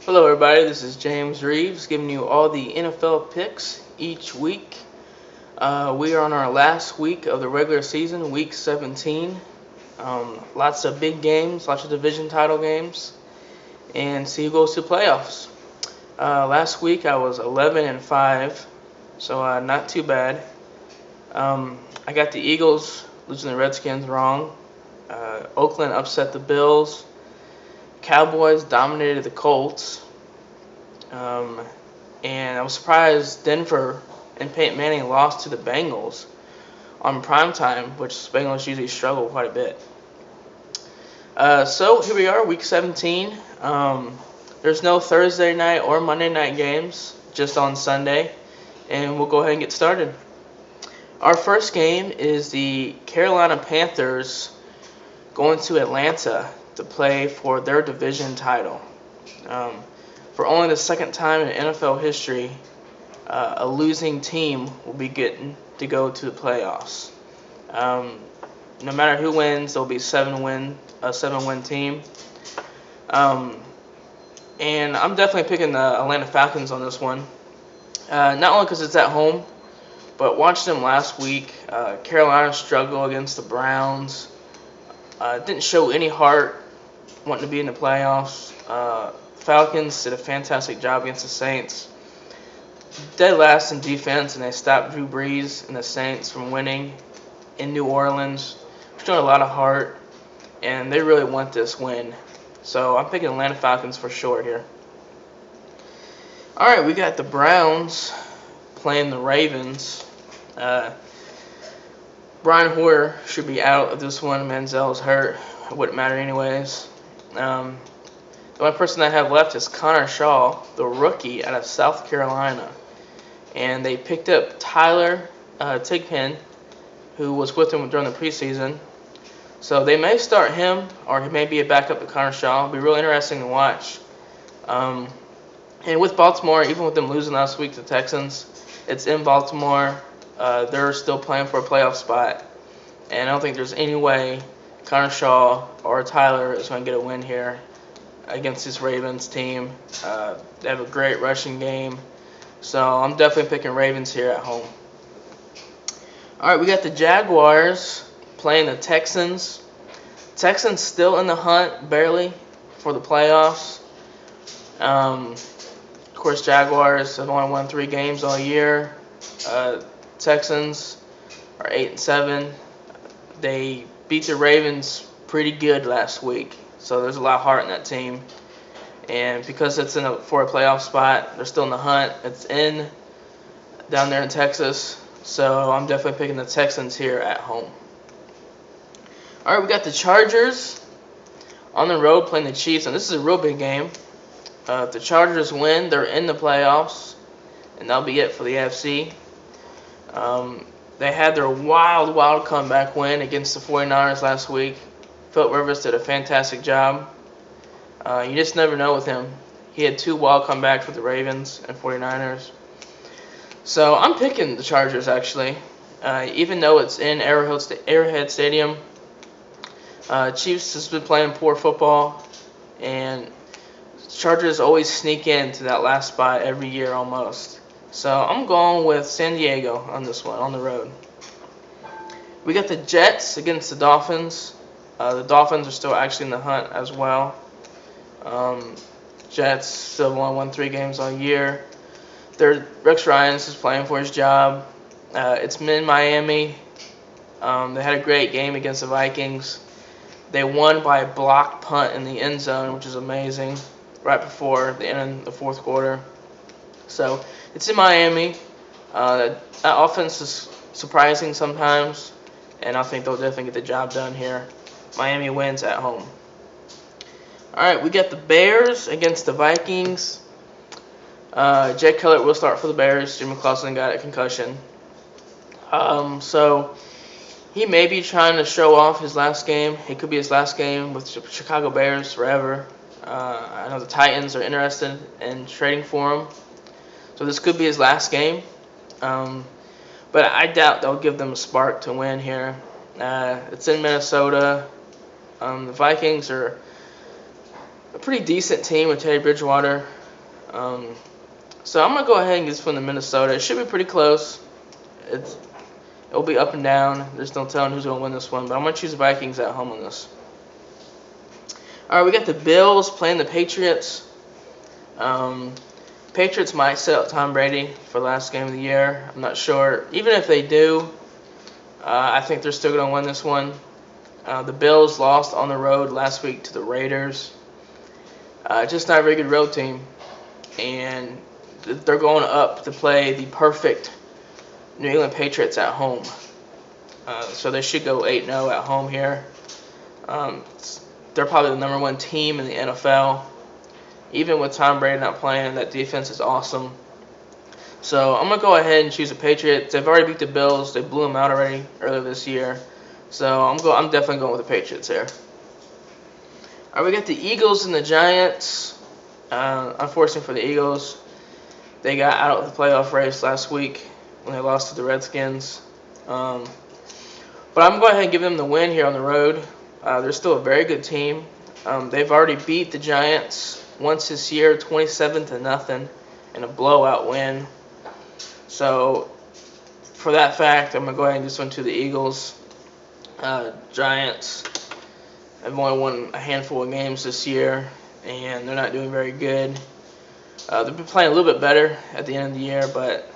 Hello, everybody. This is James Reeves giving you all the NFL picks each week. We are on our last week of the regular season, week 17. Lots of big games, lots of division title games, and see who goes to playoffs. Last week I was 11-5, so not too bad. I got the Eagles losing the Redskins wrong. Oakland upset the Bills. Cowboys dominated the Colts. And I was surprised Denver and Peyton Manning lost to the Bengals on primetime, which Bengals usually struggle quite a bit. So here we are, week 17. There's no Thursday night or Monday night games, just on Sunday. And we'll go ahead and get started. Our first game is the Carolina Panthers going to Atlanta to play for their division title. For only the second time in NFL history, a losing team will be getting to go to the playoffs. No matter who wins, there'll be a seven-win team. And I'm definitely picking the Atlanta Falcons on this one. Not only because it's at home, but watching them last week, Carolina struggled against the Browns. Didn't show any heart wanting to be in the playoffs. Falcons did a fantastic job against the Saints. Dead last in defense, and they stopped Drew Brees and the Saints from winning in New Orleans. Showing a lot of heart, and they really want this win. So I'm picking Atlanta Falcons for sure here. All right, we got the Browns playing the Ravens. Brian Hoyer should be out of this one. Manziel's hurt. It wouldn't matter anyways. The only person I have left is Connor Shaw, the rookie out of South Carolina. And they picked up Tyler Thigpen, who was with him during the preseason. So they may start him, or he may be a backup to Connor Shaw. It'll be real interesting to watch. And with Baltimore, even with them losing last week to the Texans, it's in Baltimore. They're still playing for a playoff spot. And I don't think there's any way Connor Shaw or Tyler is going to get a win here against this Ravens team. They have a great rushing game. So I'm definitely picking Ravens here at home. All right, we got the Jaguars playing the Texans. Texans still in the hunt, barely, for the playoffs. Of course, Jaguars have only won 3 games all year. Texans are 8-7. They beat the Ravens pretty good last week. So there's a lot of heart in that team. And because it's for a playoff spot, they're still in the hunt. It's down there in Texas. So I'm definitely picking the Texans here at home. All right, we got the Chargers on the road playing the Chiefs. And this is a real big game. If the Chargers win, they're in the playoffs. And that'll be it for the AFC. They had their wild comeback win against the 49ers last week. Philip Rivers did a fantastic job. You just never know with him. He had 2 wild comebacks with the Ravens and 49ers. So I'm picking the Chargers, actually. Even though it's in Arrowhead Stadium, Chiefs has been playing poor football, and Chargers always sneak into that last spot every year almost. So I'm going with San Diego on this one, on the road. We got the Jets against the Dolphins. The Dolphins are still actually in the hunt as well. Jets still won 3 games all year. Rex Ryan is playing for his job. It's in Miami. They had a great game against the Vikings. They won by a blocked punt in the end zone, which is amazing, right before the end of the fourth quarter. So it's in Miami. That offense is surprising sometimes, and I think they'll definitely get the job done here. Miami wins at home. All right, we got the Bears against the Vikings. Jake Cutler will start for the Bears. Jim McClellan got a concussion. So he may be trying to show off his last game. It could be his last game with Chicago Bears forever. I know the Titans are interested in trading for him. So this could be his last game. But I doubt they'll give them a spark to win here. It's in Minnesota. The Vikings are a pretty decent team with Teddy Bridgewater. So I'm gonna go ahead and get this one to Minnesota. It should be pretty close. It'll be up and down. There's no telling who's gonna win this one, but I'm gonna choose the Vikings at home on this. All right, we got the Bills playing the Patriots. Patriots might set up Tom Brady for the last game of the year. I'm not sure. Even if they do, I think they're still going to win this one. The Bills lost on the road last week to the Raiders. Just not a very good road team. And they're going up to play the perfect New England Patriots at home. So they should go 8-0 at home here. They're probably the number one team in the NFL. Even with Tom Brady not playing, that defense is awesome. So I'm going to go ahead and choose the Patriots. They've already beat the Bills. They blew them out already earlier this year. So I'm definitely going with the Patriots here. All right, we got the Eagles and the Giants. Unfortunately for the Eagles, they got out of the playoff race last week when they lost to the Redskins. But I'm going to go ahead and give them the win here on the road. They're still a very good team. They've already beat the Giants once this year, 27-0, in a blowout win. So for that fact, I'm going to go ahead and give this one to the Eagles. Giants have only won a handful of games this year, and they're not doing very good. They've been playing a little bit better at the end of the year, but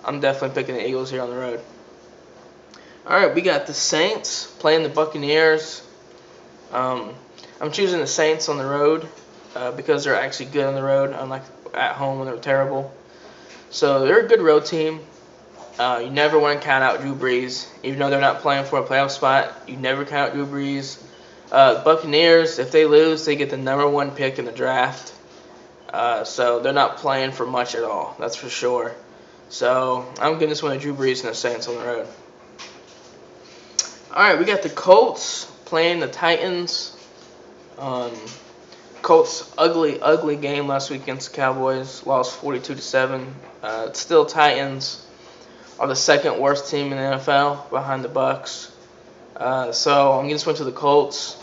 I'm definitely picking the Eagles here on the road. All right, we got the Saints playing the Buccaneers. I'm choosing the Saints on the road because they're actually good on the road, unlike at home when they're terrible. So they're a good road team. You never want to count out Drew Brees. Even though they're not playing for a playoff spot, you never count out Drew Brees. Buccaneers, if they lose, they get the number one pick in the draft. So they're not playing for much at all, that's for sure. So I'm giving this one to Drew Brees and the Saints on the road. All right, we got the Colts playing the Titans. Colts ugly game last week against the Cowboys. Lost 42-7. Still, Titans are the second worst team in the NFL behind the Bucs. So I'm giving this one to the Colts.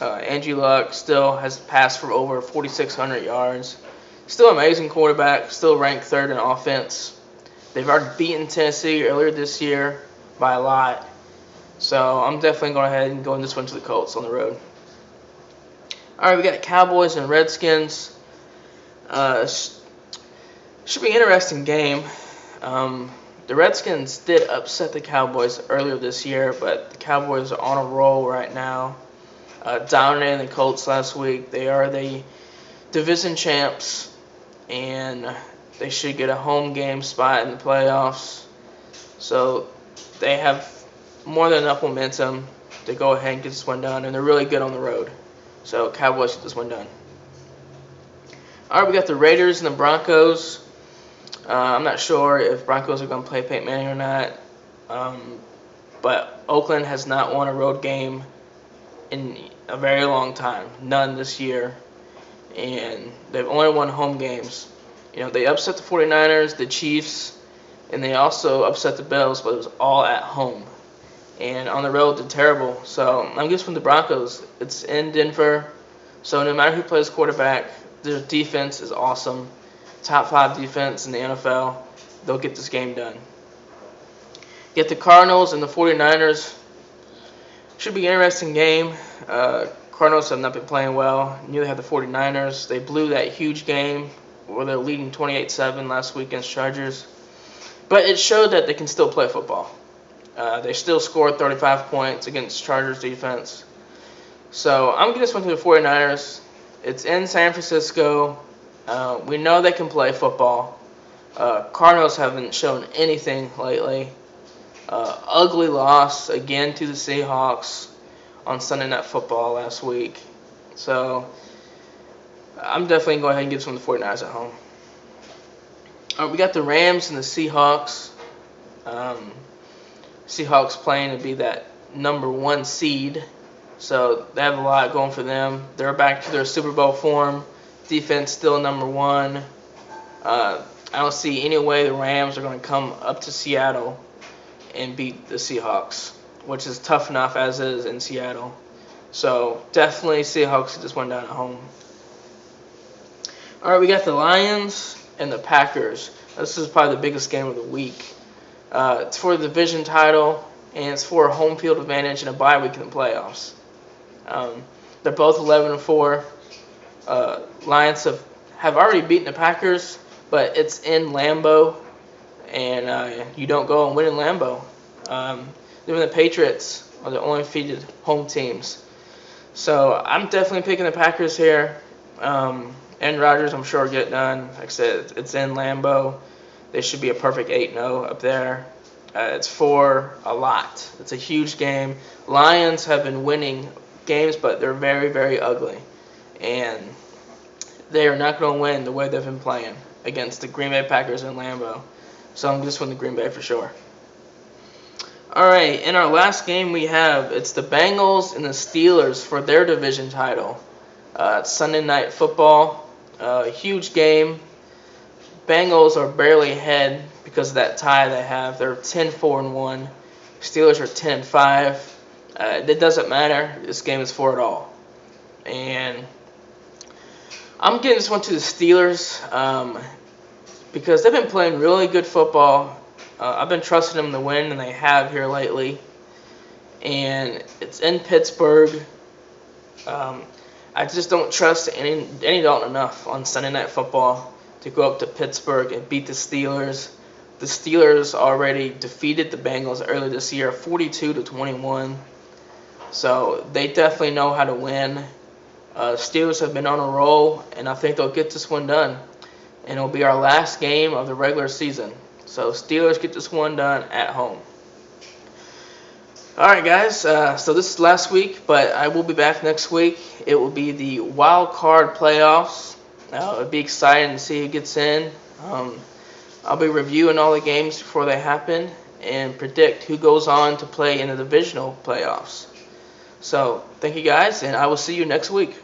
Andrew Luck still has passed for over 4,600 yards. Still amazing quarterback. Still ranked third in offense. They've already beaten Tennessee earlier this year by a lot. So I'm definitely going ahead and going this one to the Colts on the road. All right, we got Cowboys and Redskins. Should be an interesting game. The Redskins did upset the Cowboys earlier this year, but the Cowboys are on a roll right now. Dominating the Colts last week. They are the division champs, and they should get a home game spot in the playoffs. So they have more than enough momentum to go ahead and get this one done, and they're really good on the road. So Cowboys get this one done. All right, we got the Raiders and the Broncos. I'm not sure if Broncos are going to play Peyton Manning or not, but Oakland has not won a road game in a very long time. None this year, and they've only won home games. They upset the 49ers, the Chiefs, and they also upset the Bills, but it was all at home. And on the road, they're terrible. So I'm guessing from the Broncos. It's in Denver. So no matter who plays quarterback, their defense is awesome. Top 5 defense in the NFL. They'll get this game done. Get the Cardinals and the 49ers. Should be an interesting game. Cardinals have not been playing well. Neither have the 49ers. They blew that huge game where they're leading 28-7 last week against Chargers. But it showed that they can still play football. They still scored 35 points against Chargers defense. So I'm giving this one to the 49ers. It's in San Francisco. We know they can play football. Cardinals haven't shown anything lately. Ugly loss again to the Seahawks on Sunday Night Football last week. So I'm definitely going to go ahead and give this one to the 49ers at home. All right, we got the Rams and the Seahawks. Seahawks playing to be that number 1 seed. So they have a lot going for them. They're back to their Super Bowl form. Defense still number 1. I don't see any way the Rams are going to come up to Seattle and beat the Seahawks, which is tough enough as is in Seattle. So definitely Seahawks just went down at home. All right, we got the Lions and the Packers. This is probably the biggest game of the week. It's for the division title, and it's for a home field advantage and a bye week in the playoffs. They're both 11-4. Lions have already beaten the Packers, but it's in Lambeau, and you don't go and win in Lambeau. Even the Patriots are the only defeated home teams. So I'm definitely picking the Packers here. Aaron Rodgers, I'm sure, will get it done. Like I said, it's in Lambeau. They should be a perfect 8-0 up there. It's for a lot. It's a huge game. Lions have been winning games, but they're very, very ugly. And they are not going to win the way they've been playing against the Green Bay Packers in Lambeau. So I'm just winning the Green Bay for sure. All right, in our last game it's the Bengals and the Steelers for their division title. It's Sunday Night Football. Huge game. Bengals are barely ahead because of that tie they have. They're 10-4-1. Steelers are 10-5. It doesn't matter. This game is for it all. And I'm getting this one to the Steelers because they've been playing really good football. I've been trusting them to win, and they have here lately. And it's in Pittsburgh. I just don't trust Andy Dalton enough on Sunday Night Football to go up to Pittsburgh and beat the Steelers. The Steelers already defeated the Bengals earlier this year, 42-21. So they definitely know how to win. Steelers have been on a roll, and I think they'll get this one done. And it'll be our last game of the regular season. So Steelers get this one done at home. Alright guys, so this is last week, but I will be back next week. It will be the wild card playoffs. It'll be exciting to see who gets in. I'll be reviewing all the games before they happen and predict who goes on to play in the divisional playoffs. So, thank you guys, and I will see you next week.